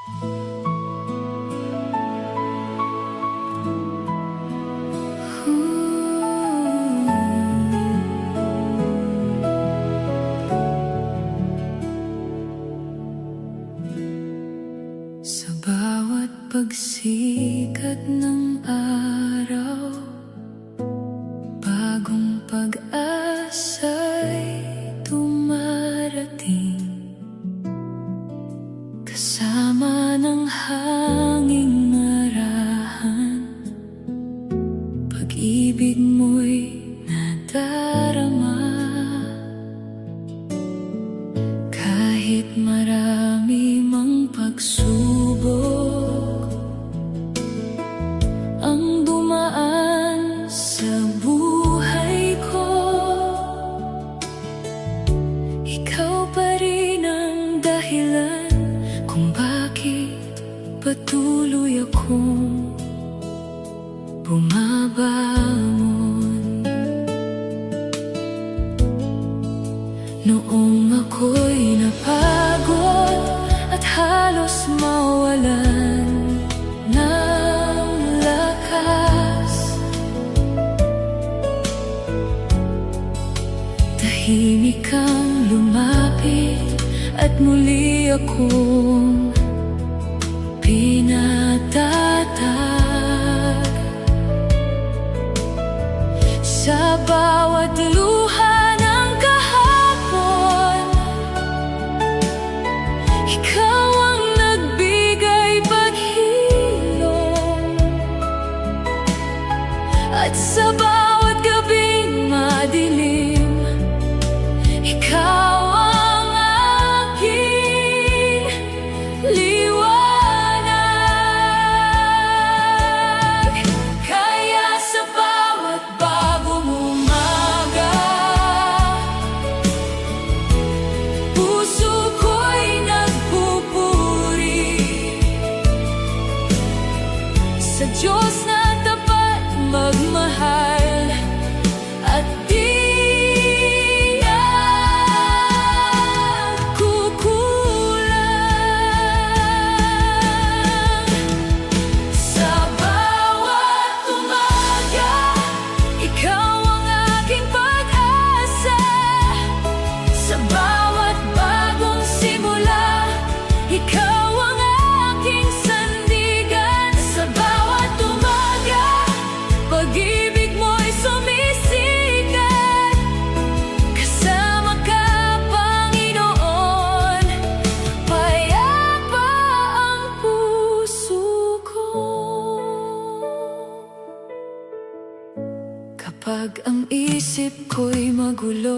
Sa bawat pagsikat ng araw, bagong pag-asa'y dumarating. Kasama ng hanging marahan, pag-ibig mo'y nadarama. Kahit marami mang pagsubok ang dumaan sa buhay ko, ikaw pa rin ang dahilan kung bakit patuloy akong bumabangon. Noong ako'y napagod at halos mawalan ng lakas, tahimik kang lumapit at muli akong pinatatag. Sa bawat luha ng kahapon, ikaw ang nagbigay paghilom. At sa bawat gabing madilim, ikaw ang aking liwanag. Kaya sa bawat bagong umaga, puso ko'y nagpupuri sa Diyos na tapat magmahal at di nagkukulang. Sa bawat umaga, ikaw ang aking pag-asa. Sa bawat bagong simula, ikaw ang aking sandigan. Sa bawat umaga, pag-ibig mo'y sumisikat. Kasama ka, Panginoon, payapa ang puso ko. Kapag ang isip ko'y magulo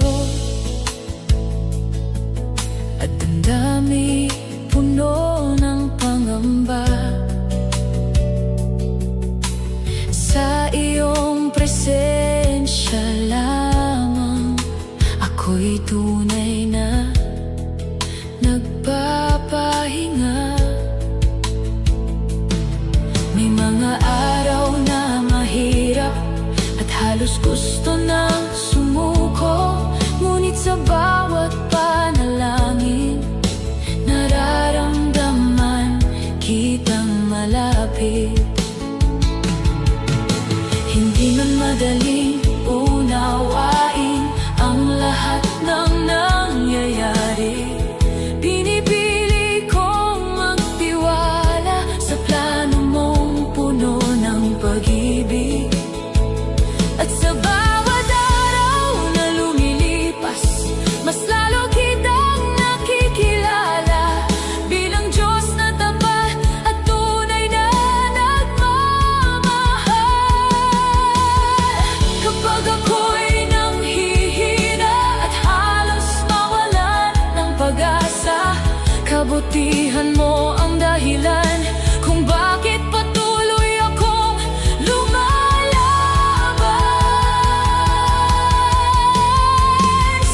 at damdami puno ng pangamba, sa iyong presensya lamang ako'y tunay na nagpapahinga. May mga araw na mahirap at halos gusto nang sumuko, ngunit sa bawat panalangin, nararamdaman kitang malapit. Hindi man madaling unawain ang lahat ng nangyayari, pinipili kong magtiwala sa plano mong puno ng pag-ibig. At sa bawat araw na lumilipas, mas lalo kitang nakikilala bilang Diyos na tapat at tunay na nagmamahal. Kapag ako'y nanghihina at halos mawalan ng pag-asa, kabutihan mo ang dahilan kung bakit patuloy akong lumalaban.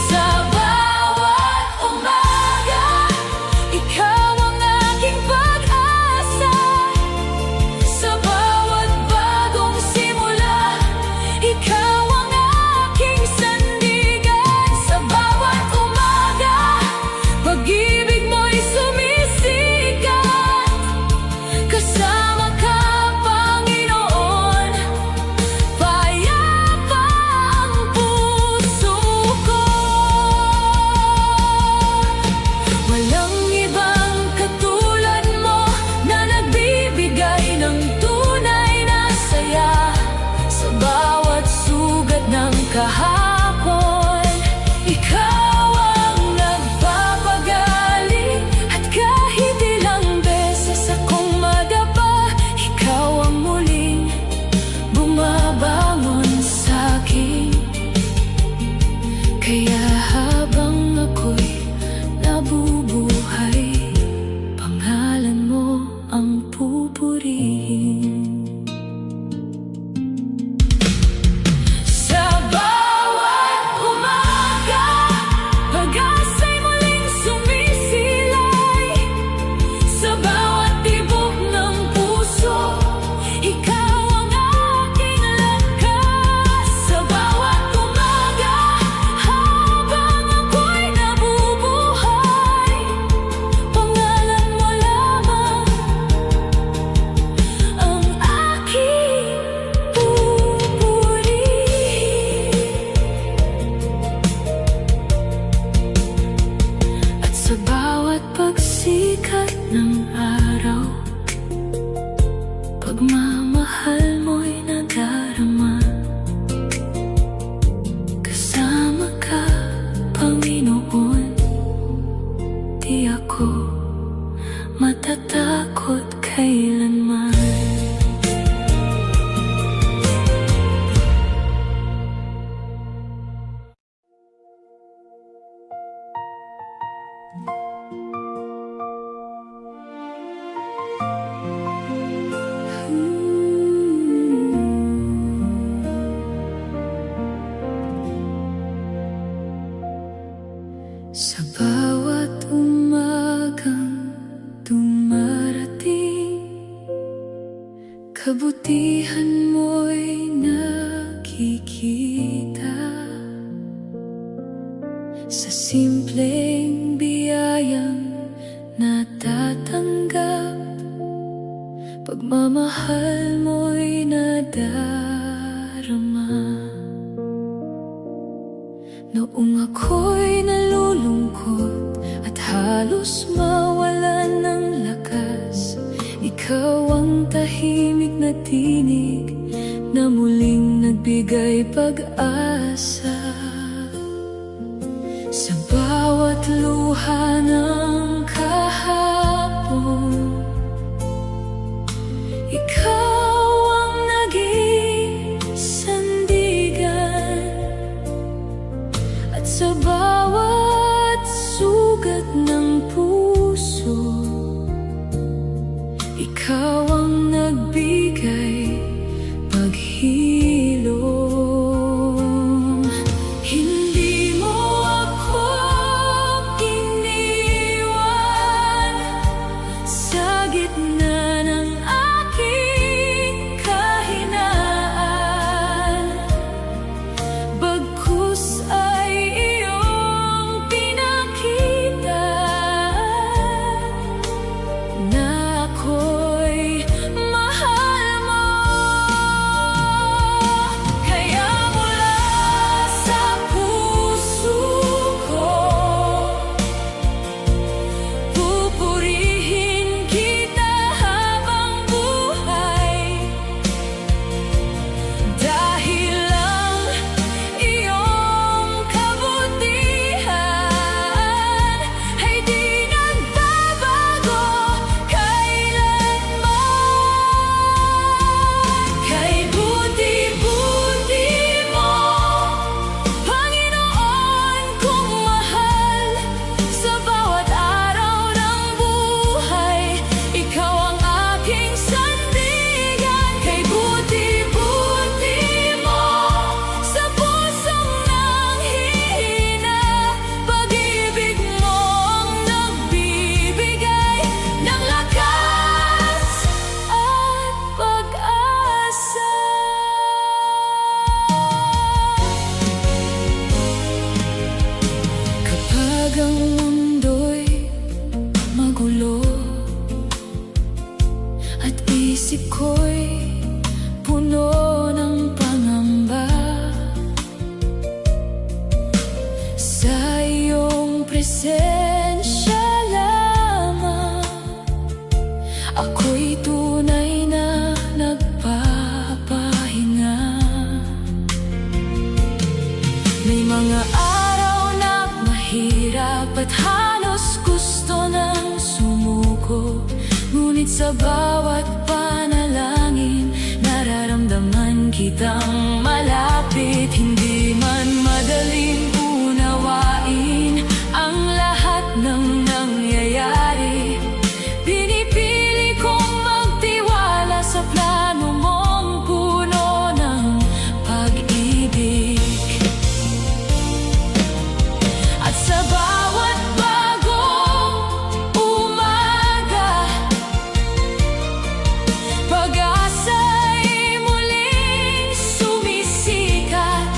Sa bawat umaga, ikaw ang aking pag-asa. Sa bawat bagong simula, ikaw ang aking sandigan. Sa bawat umaga, pag-ibig mo'y sumisikat. pagsikat ng araw, pagmamahal mo'y nadarama. Kasama ka, Panginoon, di ako matatakot kailanman. Sa bawat umagang dumarating, kabutihan mo'y nakikita. Sa simpleng biyayang natatanggap, pagmamahal mo'y nadarama. Noong ako'y nalulungkot at halos mawalan ng lakas, ikaw ang tahimik na tinig na muling nagbigay pag-asa. Sa bawat luha ng kahapon, ikaw ang naging sandigan. At sa bawat sugat ng puso, ikaw ang nagbigay paghilom. Hindi mo ako iniwan sa gitna ng aking kahinaan, bagkus ay iyong pinakita na ako'y mahal mo. Kaya mula sa puso ko, pupurihin kita habang buhay, dahil lang iyong kabutihan ay di nagbabago kailanman. Kay buti-buti mo, Panginoon kong mahal, sa bawat araw ng buhay, ikaw ang aking sandigan. Kay buti-buti mo, sa pusong nanghihina, pag-ibig mo ang nagbibigay ng lakas at pag-asa. Kapag ang mundo'y magulo at isip ko'y puno ng pangamba, sa iyong presensya lamang ako'y tunay na nagpapahinga. May mga araw na mahirap at halos gusto nang sumuko, ngunit sa bawat panalangin, nararamdaman kitang malapit. Hindi man madaling unawain ang lahat ng nangyayari, pinipili kong magtiwala sa plano mong puno ng pag-ibig. At sa bawat bagong umaga, pag-asa'y muling sumisikat.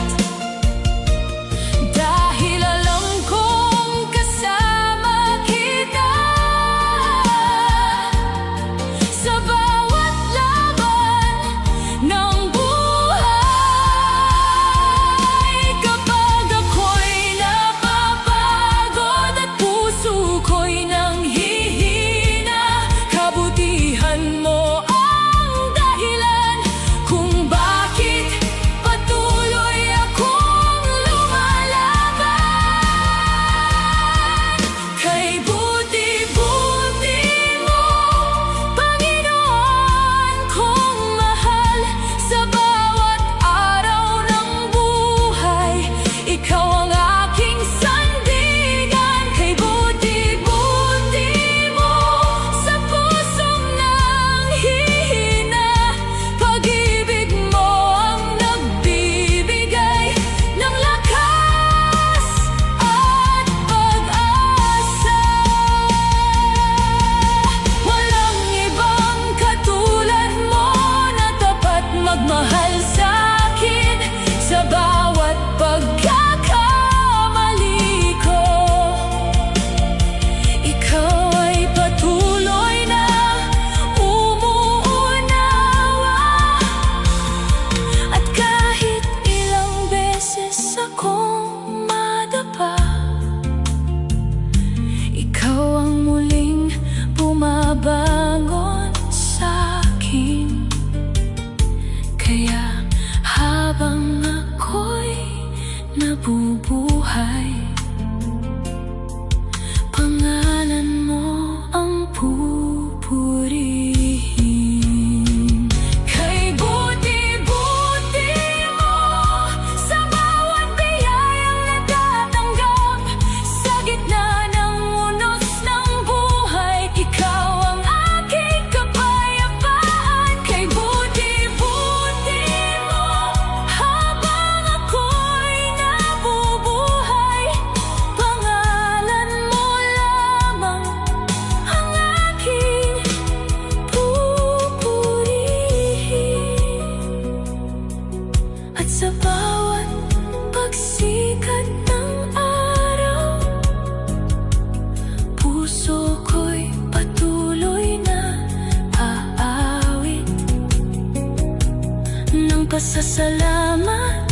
pasasalamat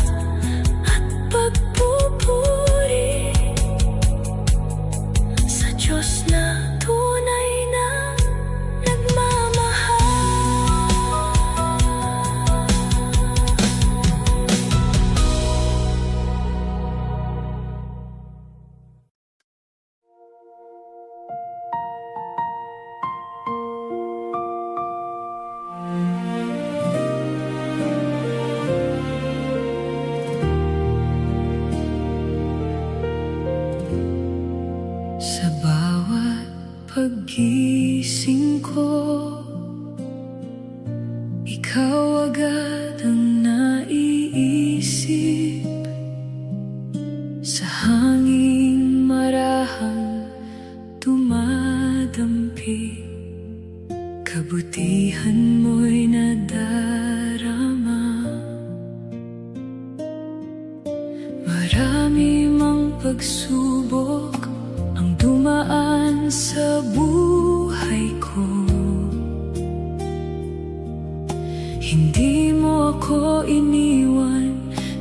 at pagpupuri sa Diyos na tunay na nagmamahal. Sa bawat paggising ko, ikaw agad ang naiisip. Sa hangin marahang dumadampi, kabutihan mo'y nadarama. Marami mang pagsubok ang dumaan sa buhay ko, hindi mo ako iniwan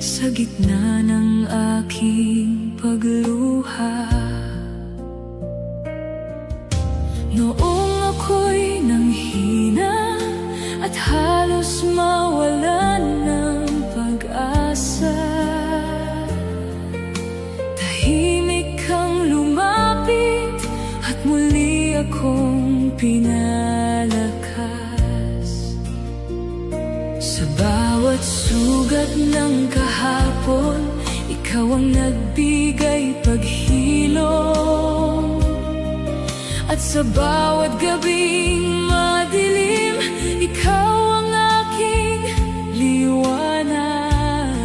sa gitna ng aking pagluha. Noong ako'y nanghina at halos mawalan ng pag-asa, tahimik kang lumapit at muli akong pinalakas. Sa bawat sugat ng kahapon, ikaw ang nagbigay paghilom. At sa bawat gabing madilim, ikaw ang aking liwanag.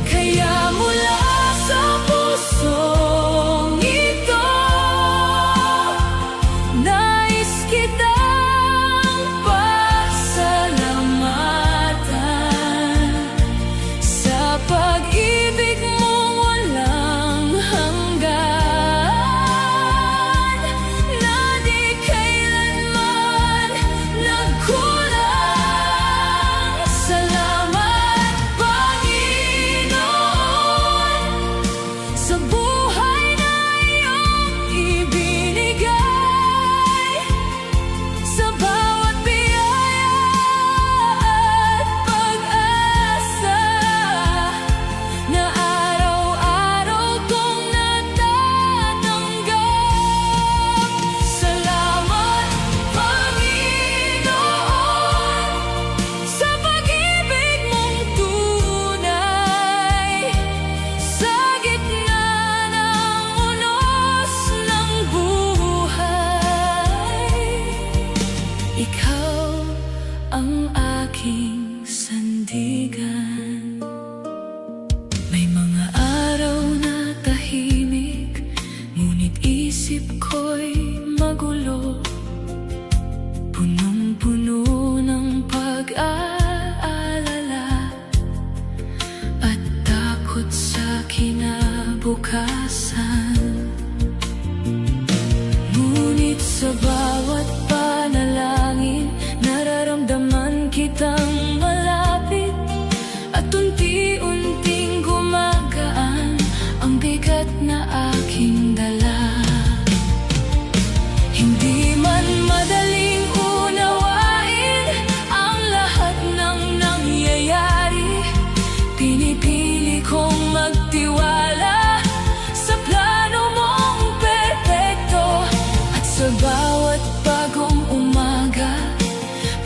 Kaya mula sa pusong ito, nais kitang pasalamatan sa pag-ibig mong walang hanggan, na di kailanman nagkulang. Salamat, Panginoon, sa buhay na iyong ibinigay, sa bawat biyaya at pag-asa na araw-araw kong natatanggap. Salamat, Panginoon, sa pag-ibig mong tunay, sa gitna ng unos ng buhay. Ikaw ang aking sandigan. May mga araw na tahimik, ngunit isip ko'y magulo, punong-puno ng pag-aalala at takot sa kinabukasan. Ngunit sa bawat panalangin, nararamdaman kitang malapit, at unti-unting gumagaan ang bigat na aking dala. Hindi man madaling unawain ang lahat ng nangyayari, pinipili kong magtiwala sa plano mong perpekto. At sa bawat bagong umaga,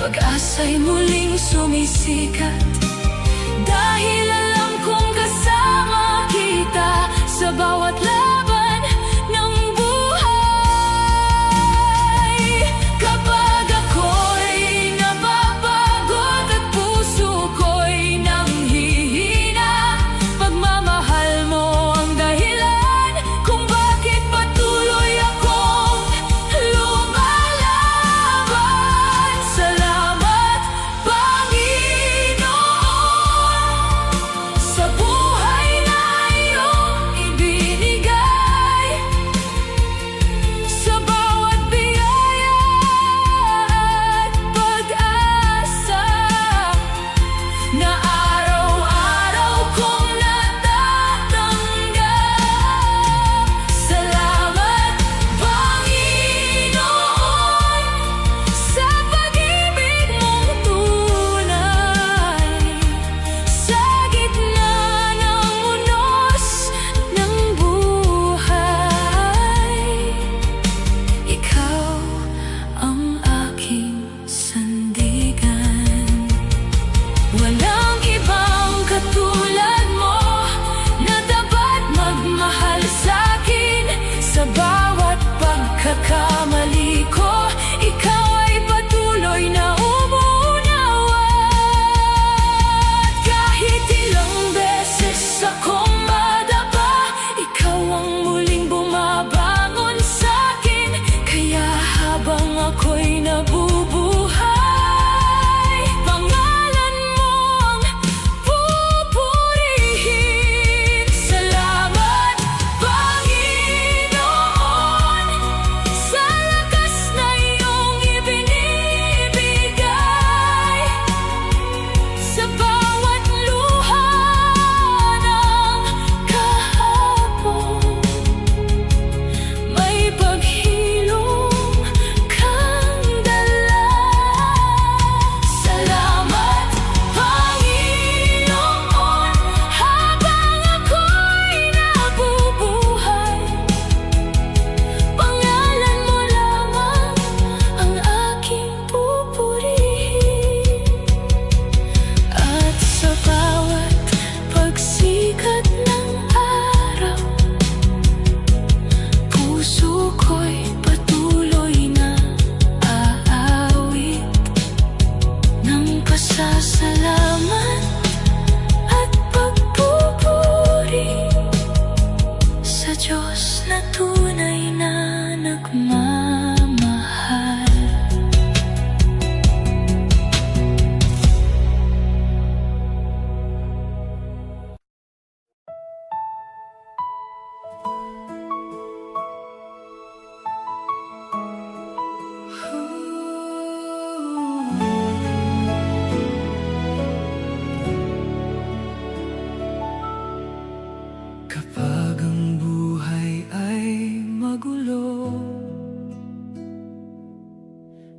pag-asa'y muling sumisikat, dahil alam kong kasama kita sa bawat laban ng buhay. Kapag ako'y napapagod at puso ko'y nanghihina, pagmamahal mo ang dahilan kung bakit patuloy akong lumalaban. Salamat, Panginoon, sa buhay na iyong ibinigay.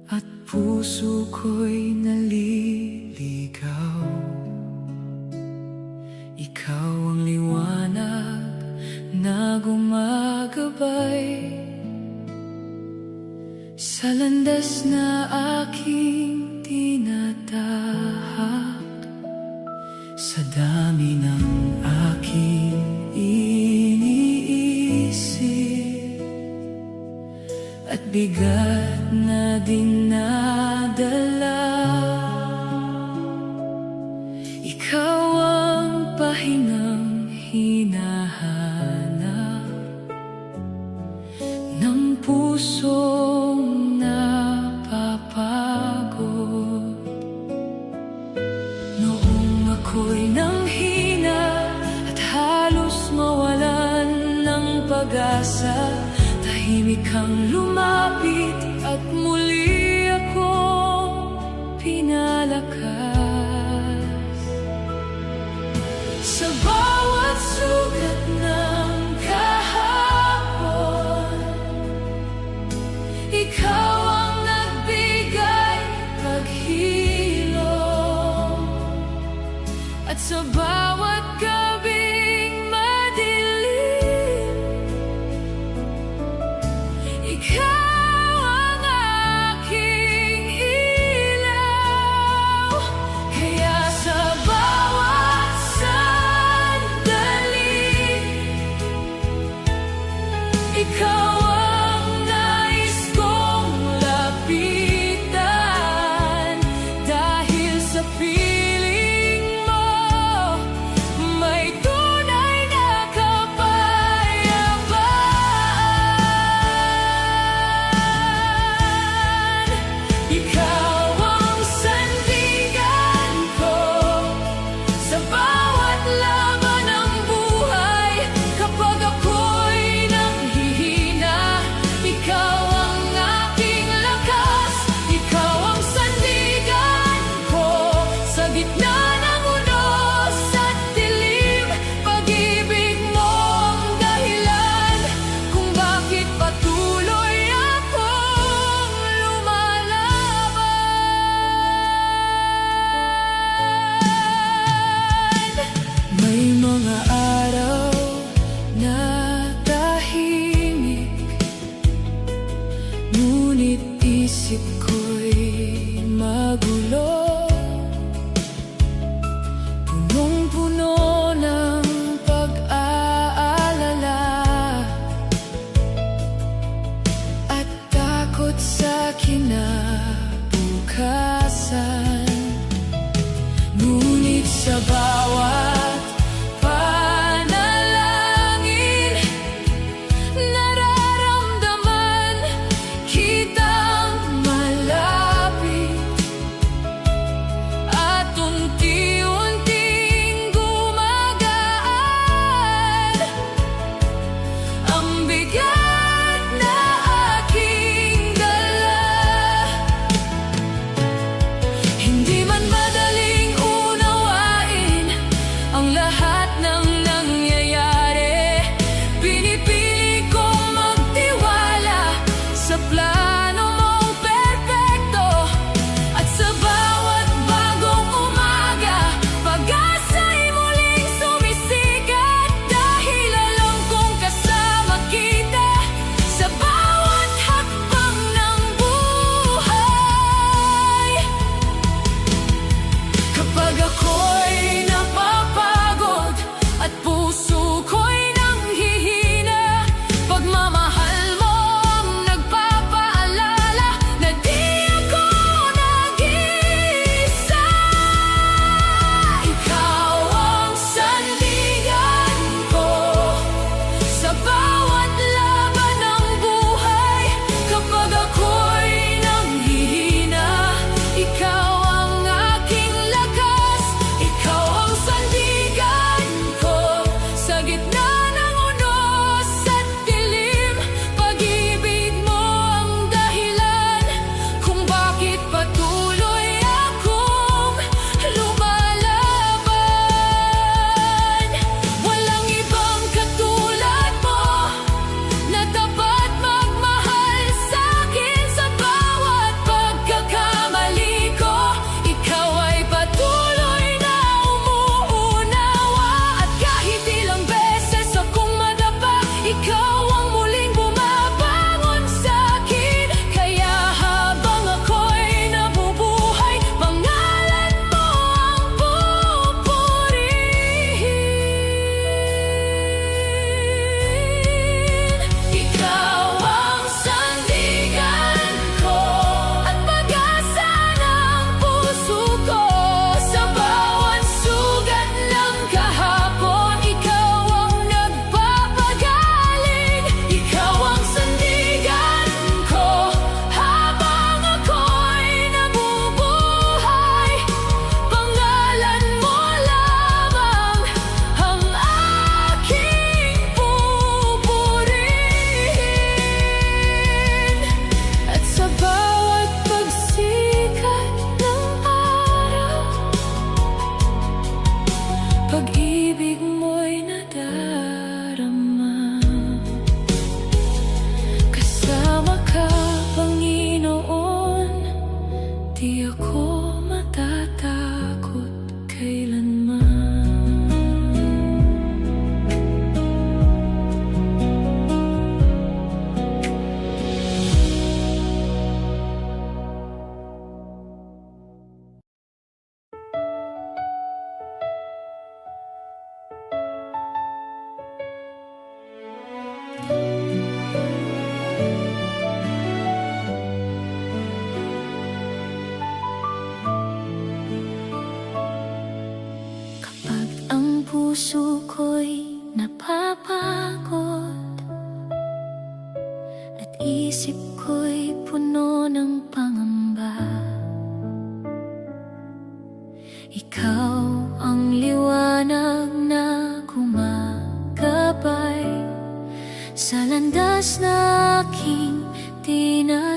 at puso ko'y naliligaw. Ikaw ang liwanag na gumagabay sa landas na aking tinatahak. Sa dami ng aking iniisip at bigat na dinadala, ikaw ang pahingang hinahanap ng pusong napapagod. Noong ako'y nanghina at halos mawalan ng pag-asa, tahimik kang lumapit at muli akong pinalakas. Sa bawat sugat ng kahapon, ikaw ang nagbigay paghilom. At sa bawat gabing madilim, ikaw ang aking ilaw. Kaya sa bawat sandali, ikaw ang nais kong lapitan. Dahil sa piling mo, may tunay na kapayapaan. Ikaw ang sandigan ko sa bawat laban ng buhay. Kapag ako'y nanghihina, ikaw ang aking lakas. Ikaw ang sandigan ko sa gitna ng unos at dilim. Pag-ibig mo ang dahilan kung bakit patuloy akong lumalaban. May mga araw na tahimik, ngunit isip ko'y magulo. Punong-puno ng pag-aalala at takot sa kinabukasan. Ngunit sa bawat panalangin, nararamdaman kitang malapit.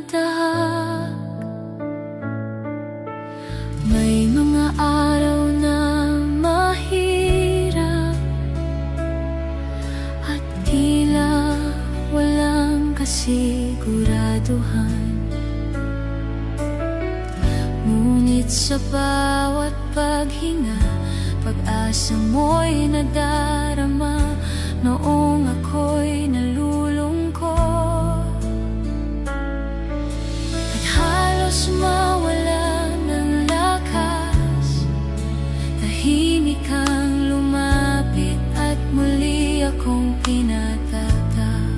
dinadahak. May mga araw na mahirap at tila walang kasiguraduhan. Ngunit sa bawat paghinga, pag-asa mo'y nadarama. Noong ako'y nalulungkot at halos mawala ng lakas, tahimik kang lumapit at muli akong pinatatak.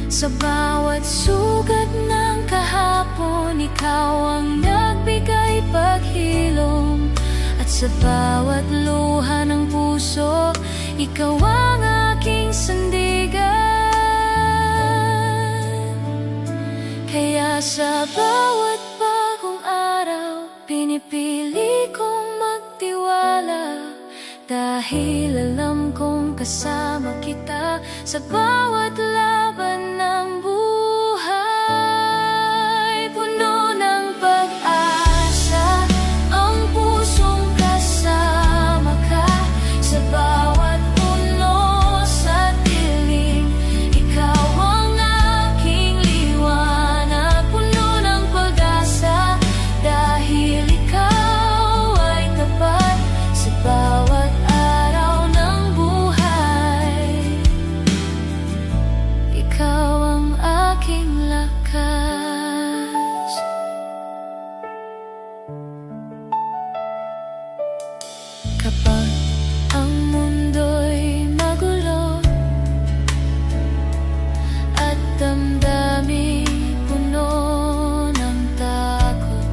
Sa bawat sugat ng kahapon, ikaw ang nagbigay paghilom. At sa bawat luha ng puso, ikaw ang aking sandigan. Kaya sa bawat bagong araw, pinipili kong magtiwala, dahil alam kong kasama kita sa bawat laban ng buhay. Puno ng pag-asa ang pusong kasama ka sa bawat kapag ang mundo'y magulo at damdamin puno ng takot,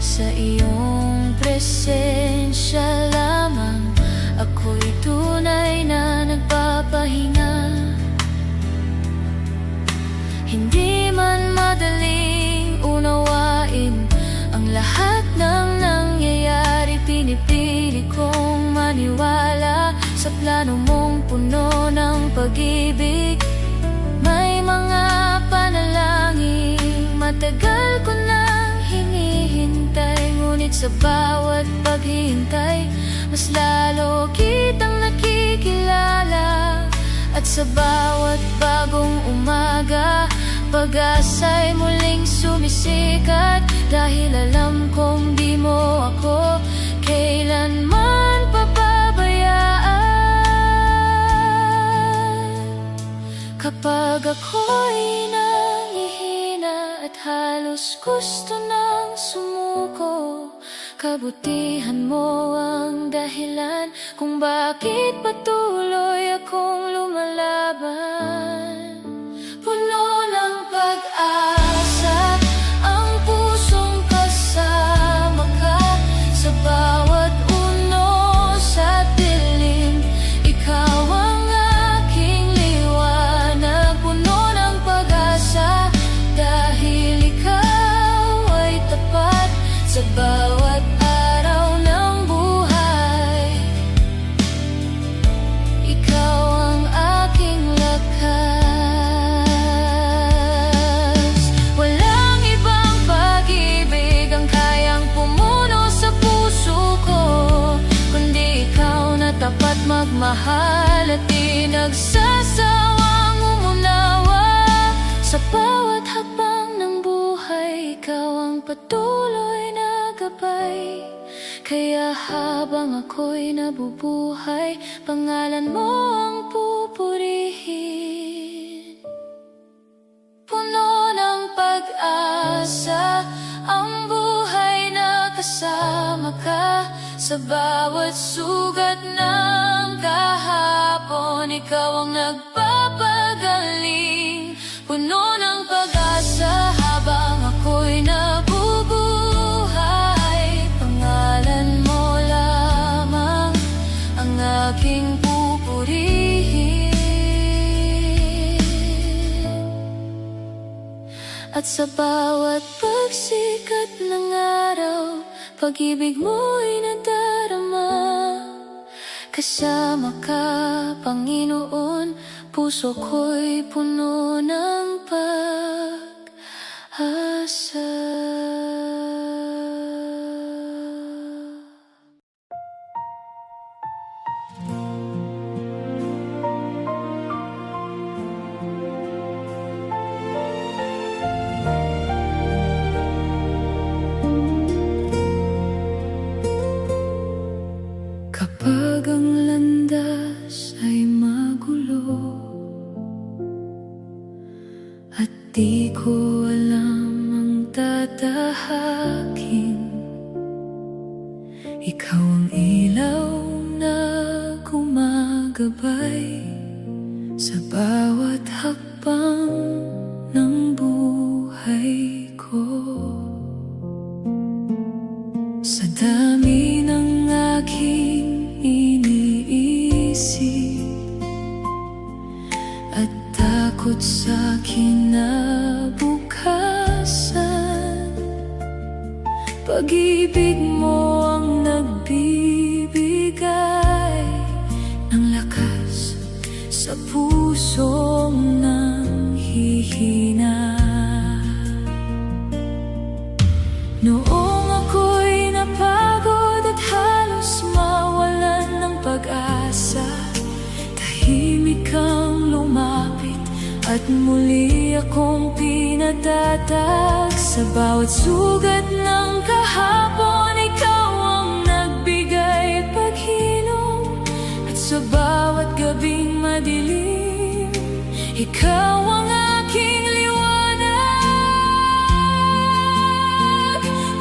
sa iyong presensya lamang ako'y tunay na nagpapahinga. Hindi man madaling unawain ang lahat ng nangyayari, pinipili kong maniwala sa plano mong puno ng pag-ibig. May mga panalangin matagal ko nang hinihintay, ngunit sa bawat paghihintay, mas lalo kitang nakikilala. At sa bawat bagong umaga, pag-asa'y muling sumisikat, dahil alam kong di mo ako kailanman papabayaan. Kapag ako'y nangihina at halos gusto nang sumuko, kabutihan mo ang dahilan kung bakit patuloy akong lumalaban. Puno ng pag-asa ang pusong kasama ka sa bawat unos at dilim. Ikaw ang aking liwanag, puno ng pag-asa, dahil ikaw ay tapat sa bawat araw ng buhay. Ikaw ang aking lakas. Walang ibang pag-ibig ang kayang pumuno sa puso ko, kundi ikaw na tapat magmahal at di nagsasawang umunawa. Sa bawat hakbang ng buhay, ikaw ang patuloy na gabay. Kaya habang ako'y nabubuhay, pangalan mo ang pupurihin. Puno ng pag-asa ang buhay na kasama ka sa bawat sugat ng kahapon. Ikaw ang nagpapagaling, puno ng pag-asa habang ako'y nabubuhay. Pangalan mo lamang ang aking pupurihin. At sa bawat pagsikat ng araw, pag-ibig mo'y nadarama. Kasama ka, Panginoon, puso ko'y puno ng pag-asa. Kapag ang landas ay magulo at di ko alam ang tatahakin, ikaw ang ilaw na gumagabay sa bawat hakbang ng buhay ko. Sa dami ng aking iniisip at takot sa kinabukasan, pag-ibig mo ang nagbibigay ng lakas sa pusong nanghihina. Noong ako'y napagod at halos mawalan ng pag-asa, tahimik kang lumapit at muli akong pinatatag. Sa bawat sugat ng kahapon, ikaw ang nagbigay paghilom, at sa bawat gabing madilim, ikaw ang aking liwanag.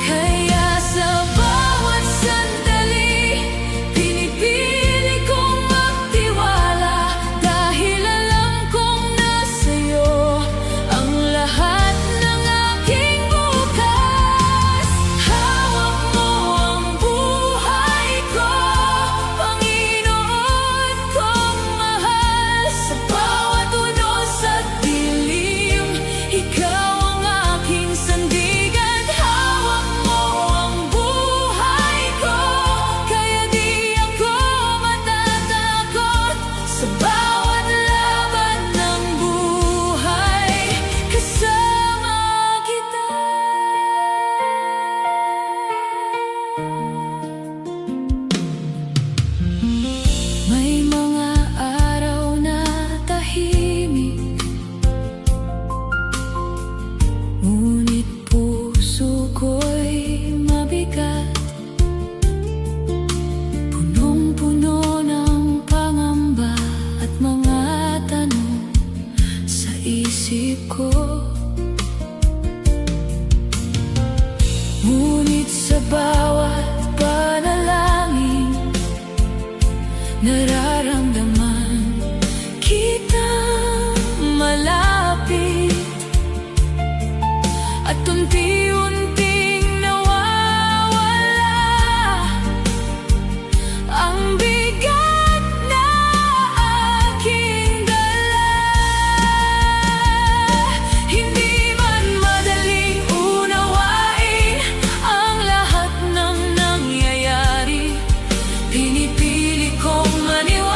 Kaya sa bawat sandali, pinipili kong magtiwala, dahil alam kong nasa'yo ang lahat ng aking bukas. Hawak mo ang buhay ko, Panginoon kong mahal. Sa bawat unos at dilim, ikaw ang aking sandigan. Hawak mo ang buhay ko, kaya di ako matatakot. Sa bawat laban ng buhay, kasama kita. May mga araw na tahimik, ngunit puso ko'y mabigat, punong-puno ng pangamba at mga tanong sa isip ko. Ngunit sa bawat panalangin, nararamdaman kitang malapit, at unti-unting nawawala ang bigat na aking dala. Hindi man madaling unawain ang lahat ng nangyayari, pinipili kong maniwala.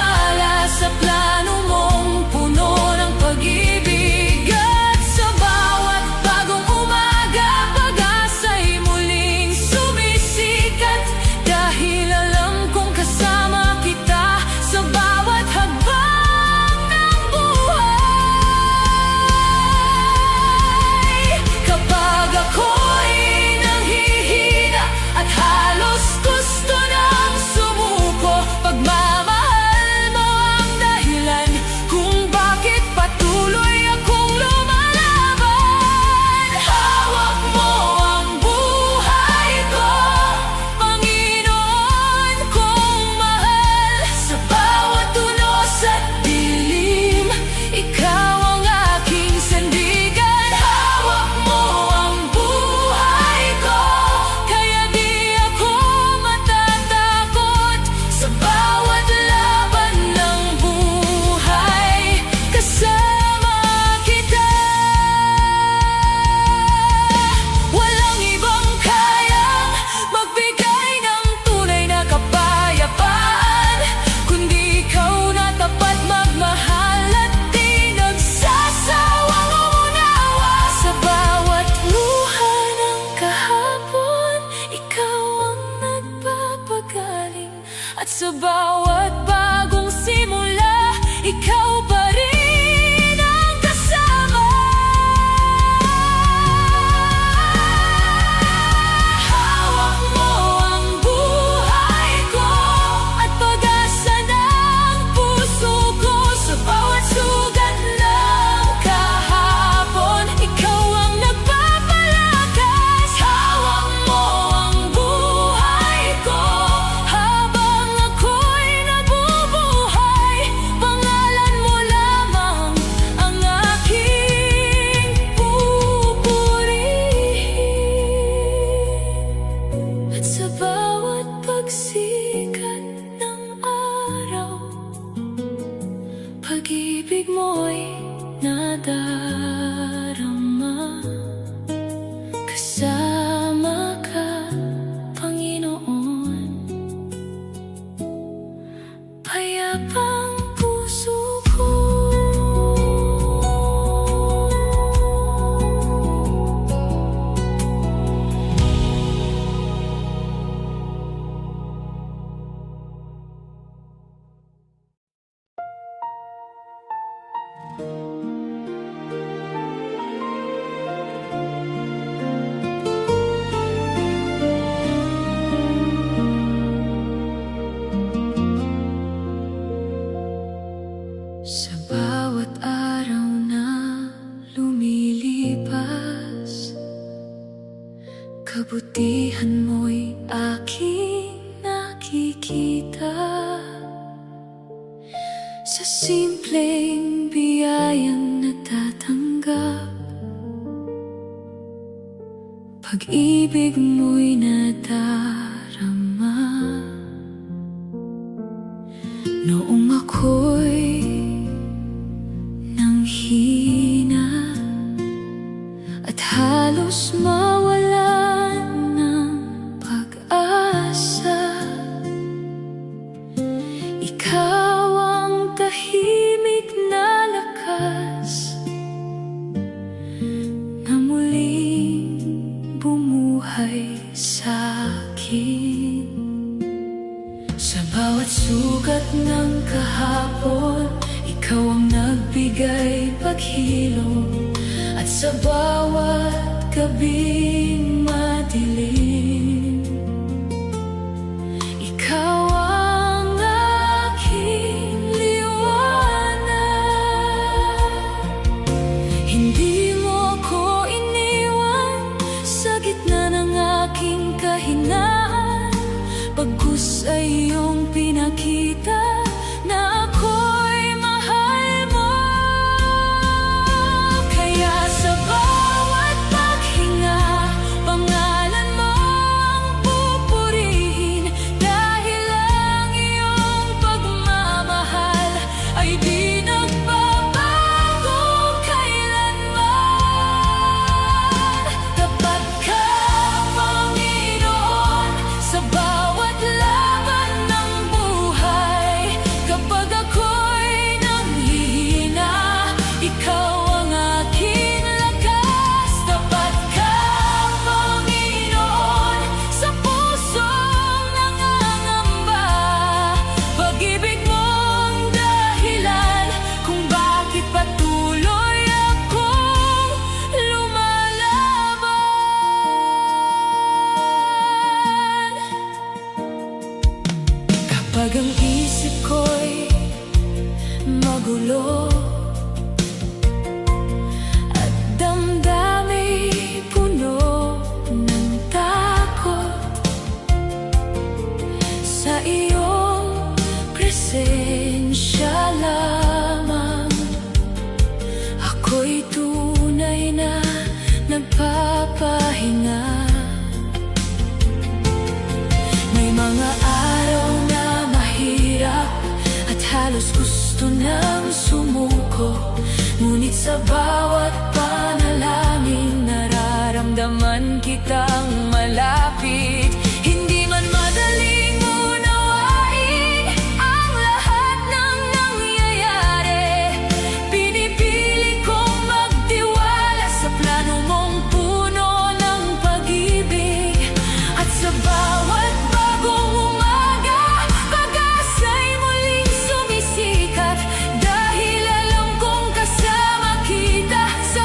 kabutihan mo'y aking nakikita sa simpleng biyayang natatanggap. Pag-ibig mo'y nadarama noong ako'y nanghina at halos mawalan ng pag-asa. Ikaw ang tahimik na lakas na muling bumuhay sa'kin. Sa bawat sugat ng kahapon, ikaw ang nagbigay paghilom. At sa bawat gabing madilim, ikaw ang aking liwanag. Hindi mo ako iniwan sa gitna ng aking kahinaan, pagkus ay iyong pinakita na ako'y mahal mo. Kaya sa bawat paghinga, pangalan mo ang pupurihin, dahil ang iyong pagmamahal ay di nagbabago kailanman. Tapat ka, Panginoon, sa bawat laban ng buhay. Kapag ako'y nanghihina, ikaw ang aking lakas. Tapat ka, Panginoon, sa pusong nangangamba. Pag-ibig mo ang dahilan kung bakit patuloy akong lumalaban. Kapag ang isip ko'y magulo at damdaming puno ng takot, sa iyong presensya lamang ako'y tunay na nagpapahinga. May mga araw na mahirap at halos gusto nang sumuko, ngunit sa bawat panalangin nararamdaman kitang malapit. Hindi man madaling unawain ang lahat ng nangyayari, pinipili kong magtiwala sa plano mong puno ng pag-ibig. At sa bawat bagong umaga, pag-asa'y muling sumisikat, dahil alam kong kasama kita sa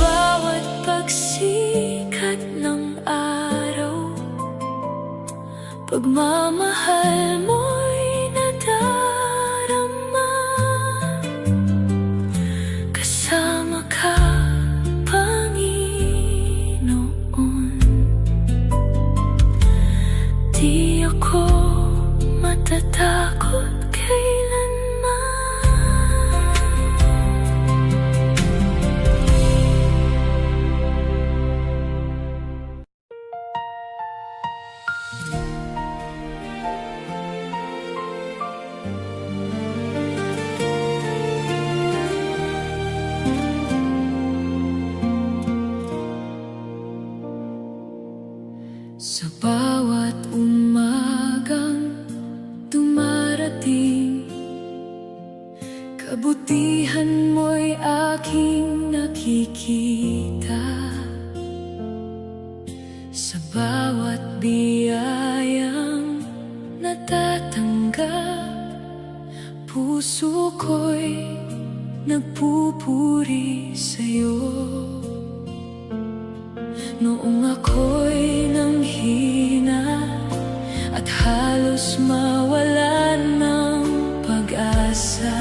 bawat pagsikat ng araw, pagmamahal mo'y nadarama. Kasama ka, Panginoon. Di ako matatakot kailanman. Sa bawat umagang dumarating, kabutihan mo'y aking nakikita. Sa bawat biyayang natatanggap, puso ko'y nagpupuri sa'yo. Noong ako'y nanghina at halos mawalan ng pag-asa,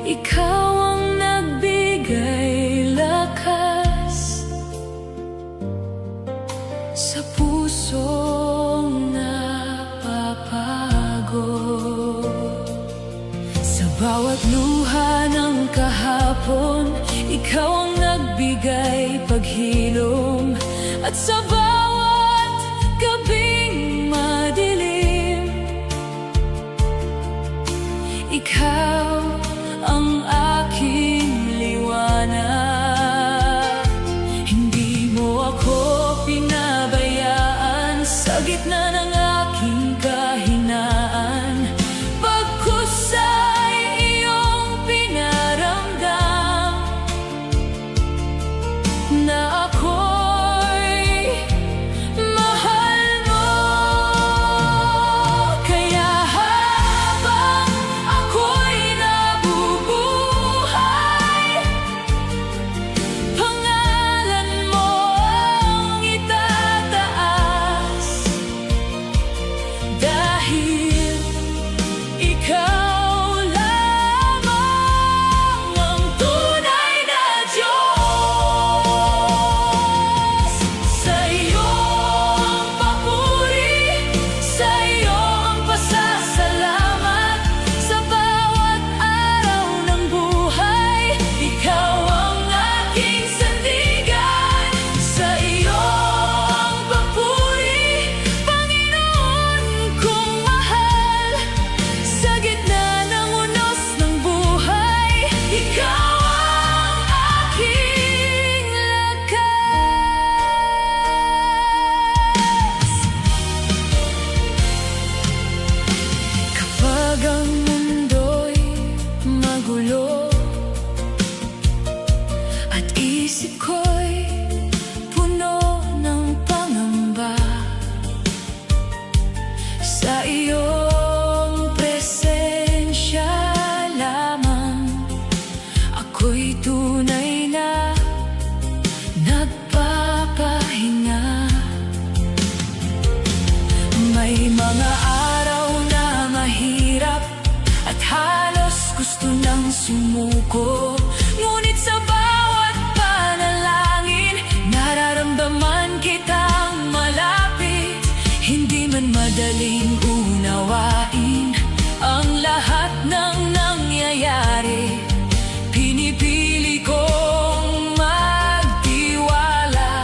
ikaw ang nagbigay lakas sa pusong napapagod. Sa bawat luha ng kahapon, ikaw ang nagbigay paghilom. At sa bawat gabing madilim, ikaw ang aking liwanag. Hindi mo ako pinabayaan sa gitna ng aking kahinaan. Pagkusay iyong pinaramdam na ako'y mahal mo. Kaya habang ako'y nabubuhay, pangalan mo ang itataas. Dahil ikaw lamang ang tunay na Diyos. Sa iyo ang papuri, sa iyo ang pasasalamat. Sa bawat araw ng buhay, ikaw ang aking sandigan. Sa iyo ang papuri, Panginoon kong mahal. Sa gitna ng unos ng buhay, ikaw ang aking lakas. Kapag ang mundo'y magulo at isip ko'y puno ng pangamba, sa iyong presensya lamang ako'y tunay na nagpapahinga. May mga araw na mahirap at halos gusto nang sumuko, ngunit sa bawat panalangin, nararamdaman kitang malapit. Hindi man madaling unawain ang lahat ng nangyayari, pinipili kong magtiwala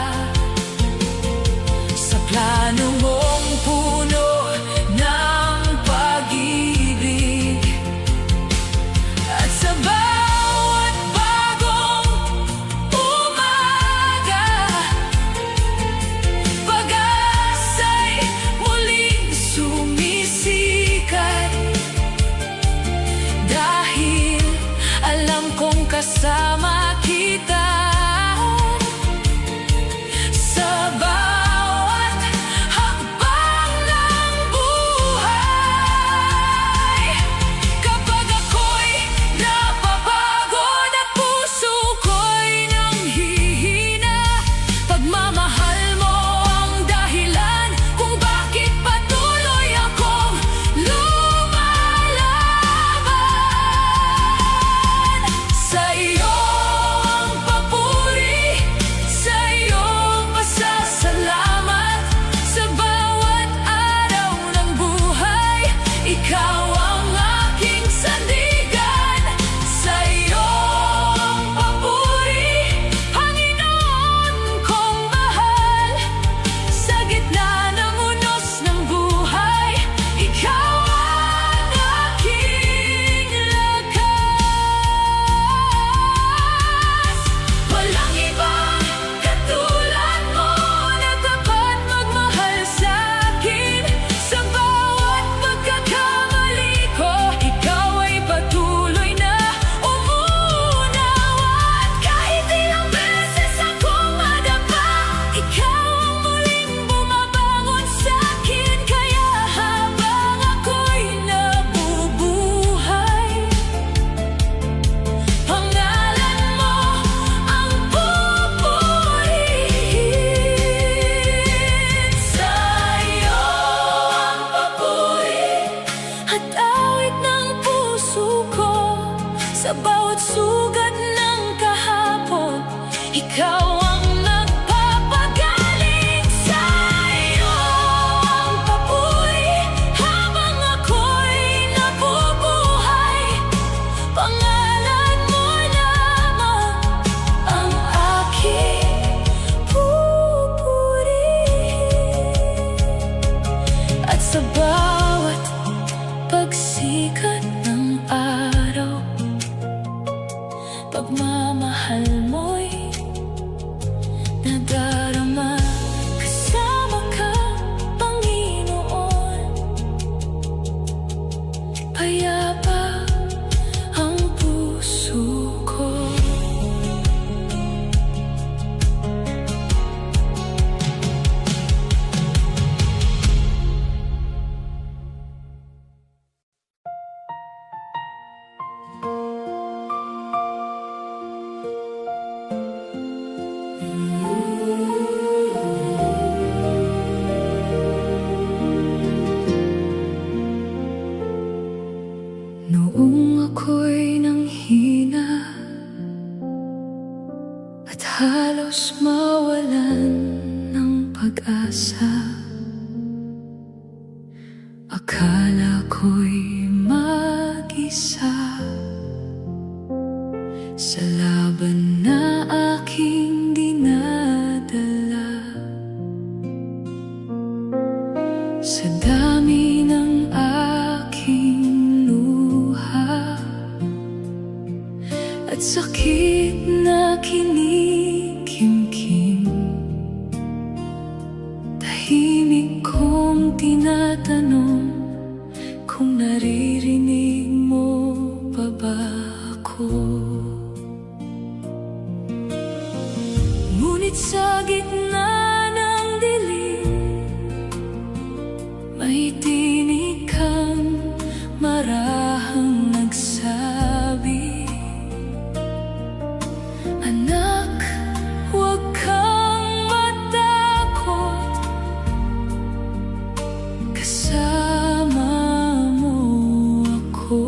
sa plano mong puno ng pag-ibig. At sa bawat bagong umaga, pag-asa'y muling sumisikat. Dahil alam kong kasama kita sa bawat hakbang ng buhay. Kapag ako'y napapagod at puso pagmamahal mo'y nadarama. Kasama ka, Panginoon, payapa ang puso ko. Noong ako'y nanghina at halos mawalan ng pag-asa, akala ko'y mag-isa sa laban na aking dinadala. Sa dami ng aking luha at sakit na kinikimkim, tahimik kong tinatanong kung naririnig mo pa ba ako. Ngunit sa gitna ng dilim, may tinig kang marahang nagsabi, anak, huwag kang matakot, kasama mo ako.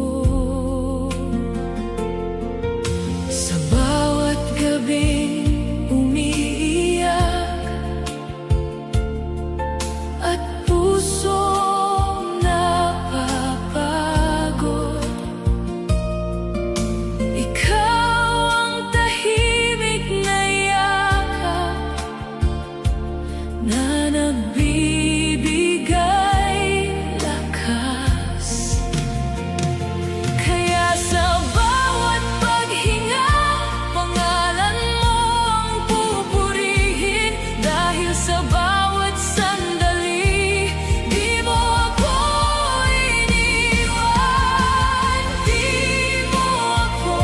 Sa bawat gabing umiiyak at pusong napapagod, ikaw ang tahimik na yakap na nagbibigay lakas. Kaya sa bawat paghinga, pangalan mo ang pupurihin. Dahil sa bawat sandali, di mo ako iniwan. Di mo ako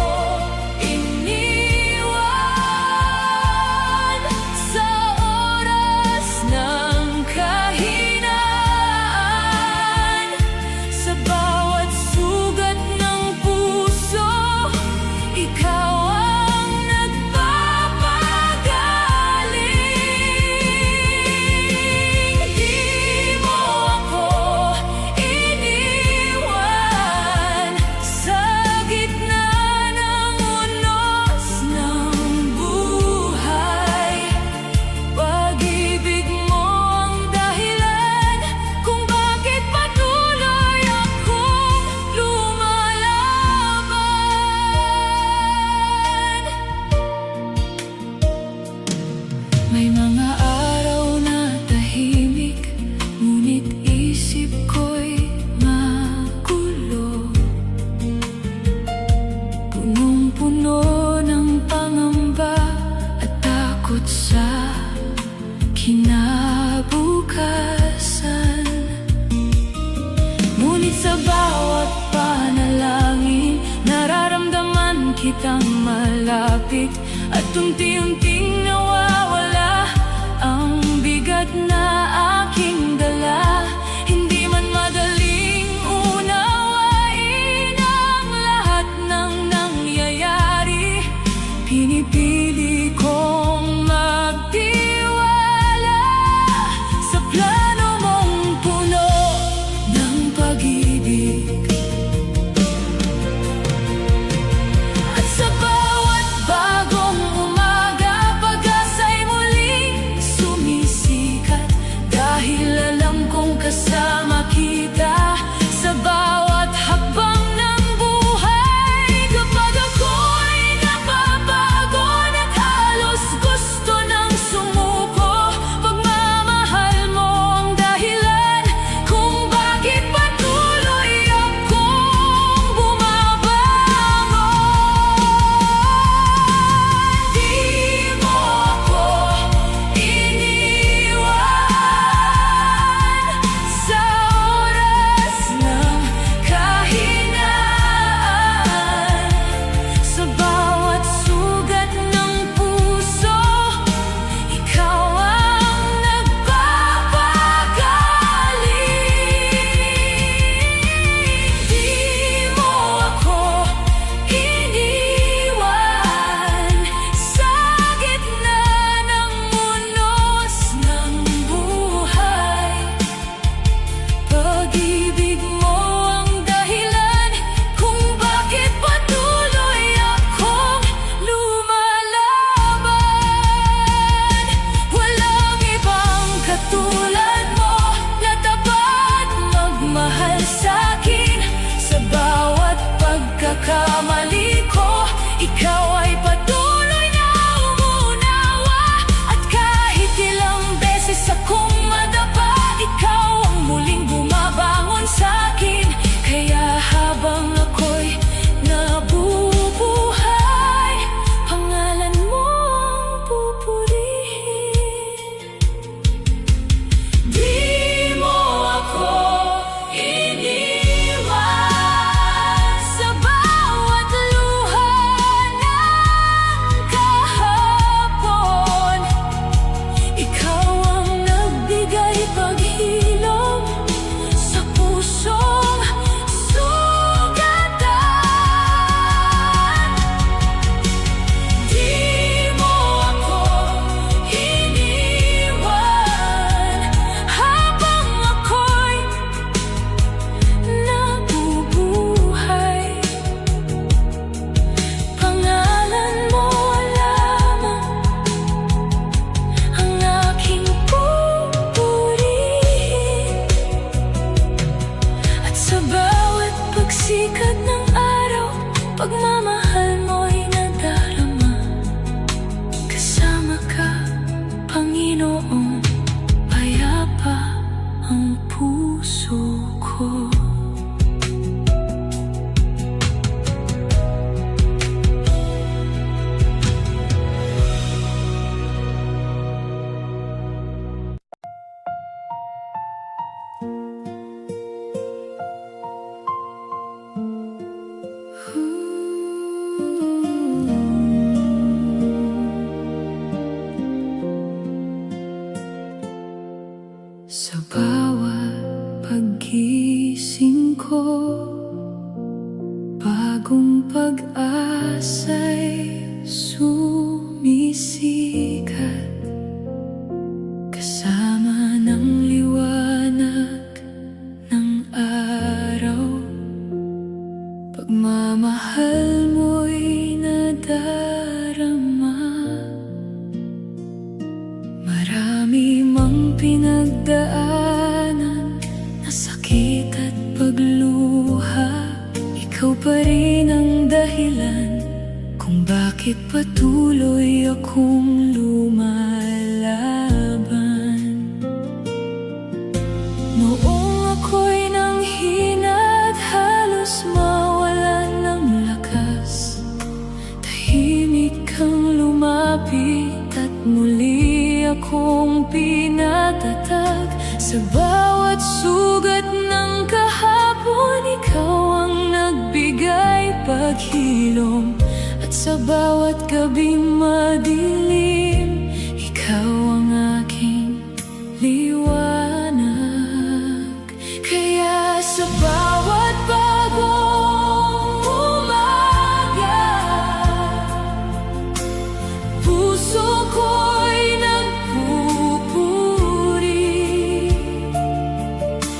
iniwan. Sa oras ng kahinaan, sa bawat sugat ng puso, ikaw ang nagpapagaling. Di mo ako iniwan. Sa gitna ng unos ng buhay, pag-ibig mo ang dahilan kung bakit patuloy akong lumalaban. May mga araw na tahimik, ngunit isip ko'y magulo, punong-puno ng pangamba at takot sa kinabukasan. Ngunit sa bawat panalangin, nararamdaman kitang malapit at unti-unting nawawala ang bigat na aking dala. Hindi man madaling unawain ang lahat ng nangyayari, pinipili kong magtiwala sa plano mong puno ng pag-ibig. At sa bawat bagong umaga, ko, bagong pag-asa'y sumisikat, kasama ng liwanag ng araw. Pagmamahal mo'y nadarama, marami mang pinagdaanan na sakit at pagluha. Ikaw pa rin ang dahilan kung bakit patuloy akong lumalaban. Noong ako'y nanghina at halos mawalan ng lakas, tahimik kang lumapit at muli akong pinatatag. Sa bawat sugat ng kahapon, ikaw ang nagbigay paghilom. At sa bawat gabing madilim, ikaw ang aking liwanag. Kaya sa bawat bagong umaga, puso ko'y nagpupuri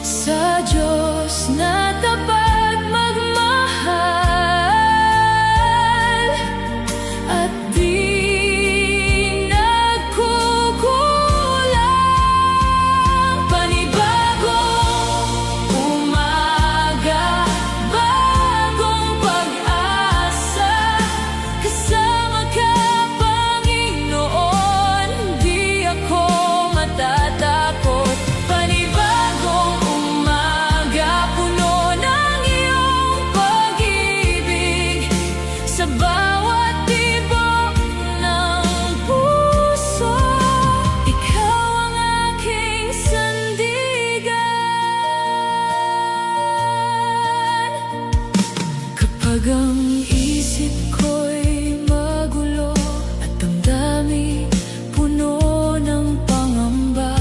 sa Diyos na tapat magmahal at di nagkukulang. Panibagong umaga, bagong pag-asa, kasama ka, Panginoon, di ako matatakot. Panibagong umaga, puno ng iyong pag-ibig, sa bawat tibok ng puso, ikaw ang aking sandigan. Kapag ang isip ko'y magulo at damdamin puno ng pangamba,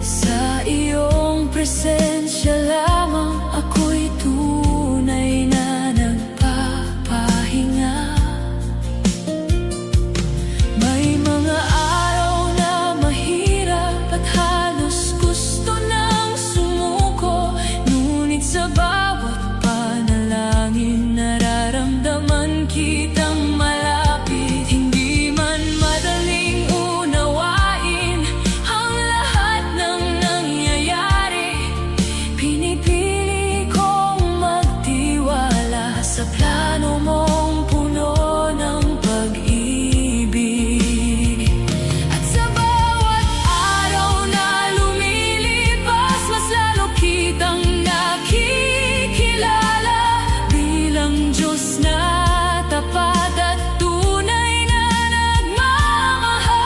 sa iyong presensya lamang ako'y tunay na nagpapahinga. May mga araw na mahirap at halos gusto nang sumuko, ngunit sa bawat panalangin nararamdaman kitang malapit. Hindi man madaling unawain ang lahat ng nangyayari, pinipili kong magtiwala sa plano mong puno ng pag-ibig. At sa bawat araw na lumilipas, mas lalo kitang nakikilala bilang Diyos na tapat at tunay na nagmamahal.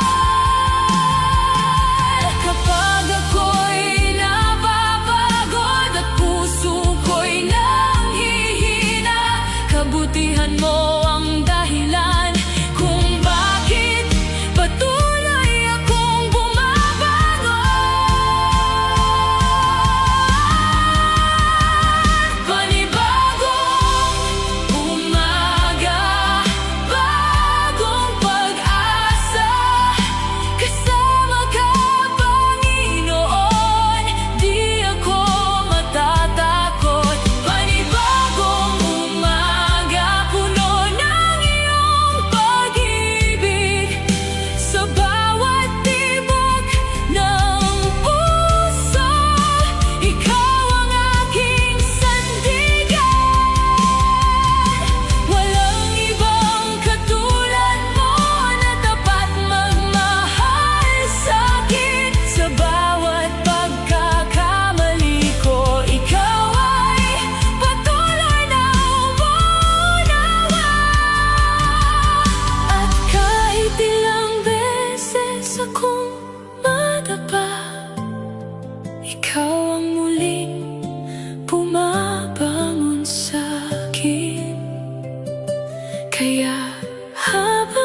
Kapag ako'y napapagod at puso ko'y nanghihina, kabutihan mo ang dahilan kung bakit patuloy akong bumabangon. Panibagong umaga, bagong pag-asa, kasama ka, Panginoon, di ako matatakot. Panibagong umaga, puno ng iyong pag-ibig, sa bawat tibok ng puso, ikaw ang aking sandigan. Walang ibang katulad mo na tapat magmahal sa'kin. Sa bawat pagkakamali ko, ikaw ay patuloy na umunawa. At kahit ilang beses akong madapa, ikaw ang muling bumabangon sa'kin. Kaya habang